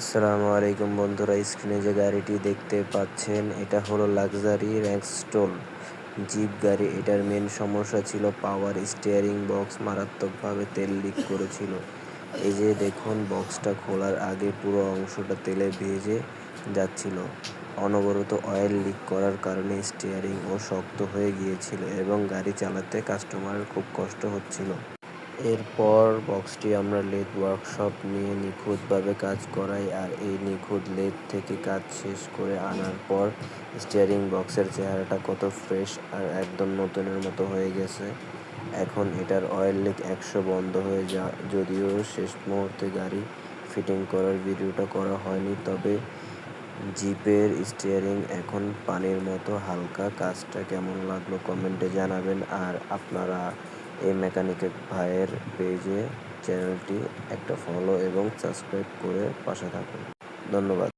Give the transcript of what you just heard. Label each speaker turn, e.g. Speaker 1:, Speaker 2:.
Speaker 1: আসসালামু আলাইকুম বন্ধুরা, স্ক্রিনে যে গাড়িটি দেখতে পাচ্ছেন এটা হলো লাক্সারি র্যাক্সটোল জিপ গাড়ি। এটার মেন সমস্যা ছিল পাওয়ার স্টিয়ারিং বক্স মারাত্মকভাবে তেল লিক করেছিল। এই যে দেখুন, বক্সটা খোলার আগে পুরো অংশটা তেলে ভেজে যাচ্ছিল। অনবরত অয়েল লিক করার কারণে স্টিয়ারিং ও শক্ত হয়ে গিয়েছিল এবং গাড়ি চালাতে কাস্টমারের খুব কষ্ট হচ্ছিল। এরপর বক্সটি আমরা লেদ ওয়ার্কশপ নিয়ে নিখুঁতভাবে কাজ করাই, আর এই নিখুঁত লেদ থেকে কাজ শেষ করে আনার পর স্টিয়ারিং বক্সের চেহারাটা কত ফ্রেশ আর একদম নতুনের মতো হয়ে গেছে। এখন এটার অয়েল লিক 100 বন্ধ হয়ে যদিও শেষ মুহূর্তে গাড়ি ফিটিং করার ভিডিওটা করা হয়নি, তবে জিপের স্টিয়ারিং এখন পানির মতো হালকা। কাজটা কেমন লাগলো কমেন্টে জানাবেন, আর আপনারা এই মেকানিকের ভাইয়ের পেজে চ্যানেলটি একটা ফলো এবং সাবস্ক্রাইব করে পাশে থাকুন। ধন্যবাদ।